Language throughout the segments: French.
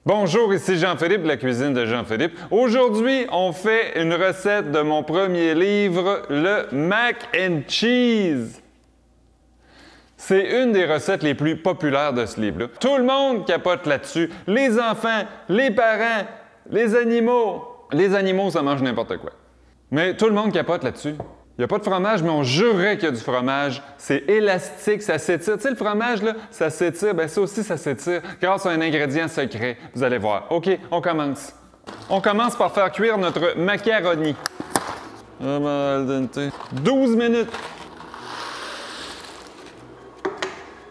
Bonjour, ici Jean-Philippe de la cuisine de Jean-Philippe. Aujourd'hui, on fait une recette de mon premier livre, le Mac and Cheese. C'est une des recettes les plus populaires de ce livre-là. Tout le monde capote là-dessus. Les enfants, les parents, les animaux. Les animaux, ça mange n'importe quoi. Mais tout le monde capote là-dessus. Il n'y a pas de fromage, mais on jurerait qu'il y a du fromage. C'est élastique, ça s'étire. Tu sais, le fromage, là, ça s'étire. Bien, ça aussi, ça s'étire grâce à un ingrédient secret. Vous allez voir. OK, on commence. On commence par faire cuire notre macaroni. 12 minutes.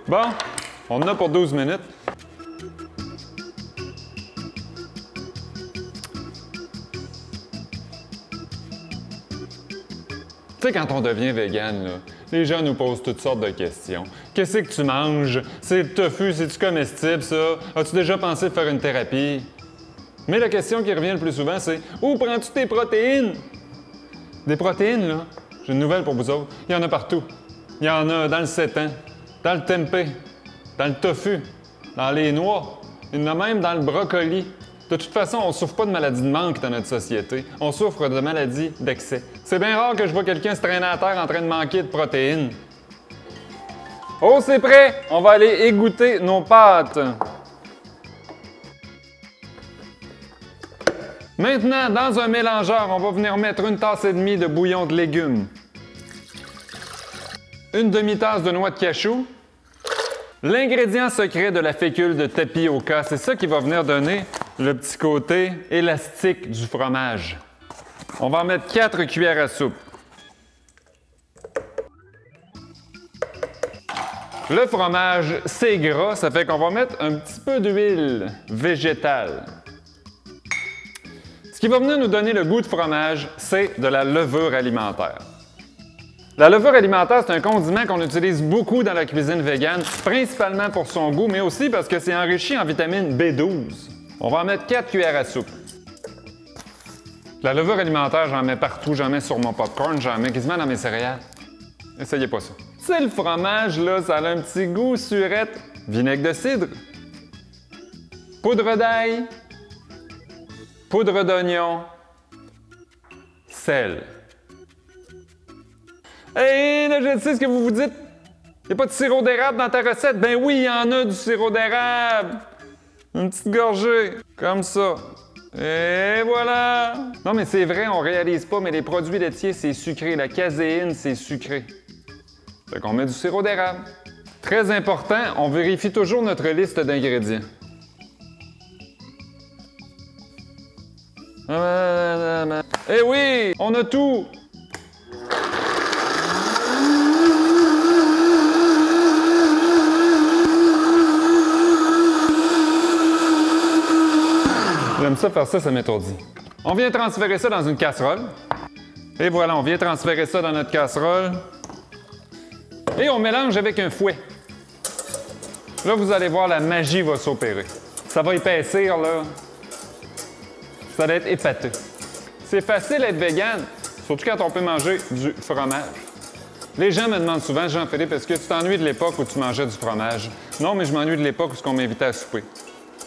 Bon, on en a pour 12 minutes. Tu sais, quand on devient vegan, là, les gens nous posent toutes sortes de questions. Qu'est-ce que tu manges? C'est le tofu, c'est-tu comestible, ça? As-tu déjà pensé de faire une thérapie? Mais la question qui revient le plus souvent, c'est où prends-tu tes protéines? Des protéines, là, j'ai une nouvelle pour vous autres. Il y en a partout. Il y en a dans le sétan, dans le tempeh, dans le tofu, dans les noix, il y en a même dans le brocoli. De toute façon, on ne souffre pas de maladie de manque dans notre société. On souffre de maladies d'excès. C'est bien rare que je vois quelqu'un se traîner à terre en train de manquer de protéines. Oh, c'est prêt! On va aller égoutter nos pâtes. Maintenant, dans un mélangeur, on va venir mettre une tasse et demie de bouillon de légumes. Une demi-tasse de noix de cachou. L'ingrédient secret de la fécule de tapioca, c'est ça qui va venir donner le petit côté élastique du fromage. On va en mettre 4 cuillères à soupe. Le fromage, c'est gras, ça fait qu'on va mettre un petit peu d'huile végétale. Ce qui va venir nous donner le goût de fromage, c'est de la levure alimentaire. La levure alimentaire, c'est un condiment qu'on utilise beaucoup dans la cuisine végane, principalement pour son goût, mais aussi parce que c'est enrichi en vitamine B12. On va en mettre 4 cuillères à soupe. La levure alimentaire, j'en mets partout. J'en mets sur mon popcorn, j'en mets quasiment dans mes céréales. Essayez pas ça. Tu sais, le fromage, là, ça a un petit goût surette. Vinaigre de cidre, poudre d'ail, poudre d'oignon, sel. Hey, là, je sais ce que vous vous dites. Il n'y a pas de sirop d'érable dans ta recette? Ben oui, il y en a du sirop d'érable. Une petite gorgée, comme ça. Et voilà! Non, mais c'est vrai, on réalise pas, mais les produits laitiers, c'est sucré. La caséine, c'est sucré. Fait qu'on met du sirop d'érable. Très important, on vérifie toujours notre liste d'ingrédients. Eh oui! On a tout! J'aime ça faire ça, ça m'étourdit. On vient transférer ça dans une casserole. Et voilà, on vient transférer ça dans notre casserole. Et on mélange avec un fouet. Là, vous allez voir, la magie va s'opérer. Ça va épaissir, là. Ça va être épaté. C'est facile d'être vegan, surtout quand on peut manger du fromage. Les gens me demandent souvent, Jean-Philippe, est-ce que tu t'ennuies de l'époque où tu mangeais du fromage? Non, mais je m'ennuie de l'époque où on m'invitait à souper.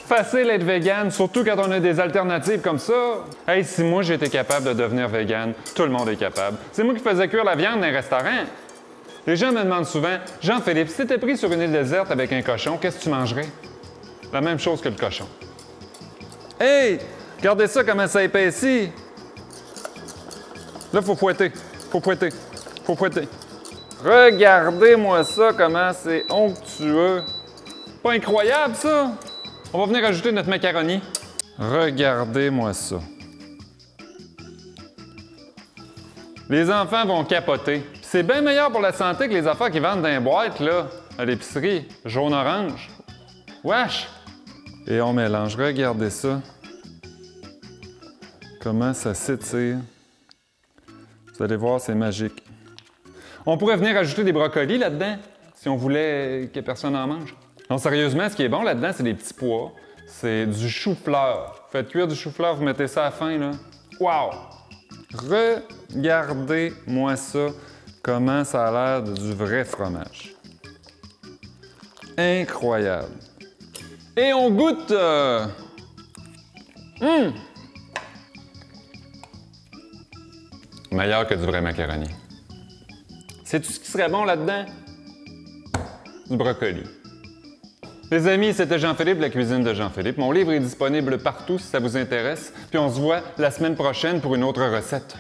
Facile d'être vegan, surtout quand on a des alternatives comme ça. Hey, si moi j'étais capable de devenir vegan, tout le monde est capable. C'est moi qui faisais cuire la viande dans un restaurant. Les gens me demandent souvent, Jean-Philippe, si t'étais pris sur une île déserte avec un cochon, qu'est-ce que tu mangerais? La même chose que le cochon. Hey, regardez ça comment ça épaissit. Là, faut fouetter, faut fouetter, faut fouetter. Regardez-moi ça, comment c'est onctueux. Pas incroyable, ça? On va venir ajouter notre macaroni. Regardez-moi ça. Les enfants vont capoter. C'est bien meilleur pour la santé que les affaires qu'ils vendent dans les boîtes, là, à l'épicerie, jaune-orange. Wesh! Et on mélange. Regardez ça. Comment ça s'étire. Vous allez voir, c'est magique. On pourrait venir ajouter des brocolis là-dedans, si on voulait que personne n'en mange. Non, sérieusement, ce qui est bon là-dedans, c'est des petits pois. C'est du chou-fleur. Faites cuire du chou-fleur, vous mettez ça à la fin, là. Wow! Regardez-moi ça, comment ça a l'air du vrai fromage. Incroyable! Et on goûte! Meilleur que du vrai macaroni. Sais-tu ce qui serait bon là-dedans? Du brocoli. Les amis, c'était Jean-Philippe, la cuisine de Jean-Philippe. Mon livre est disponible partout si ça vous intéresse. Puis on se voit la semaine prochaine pour une autre recette.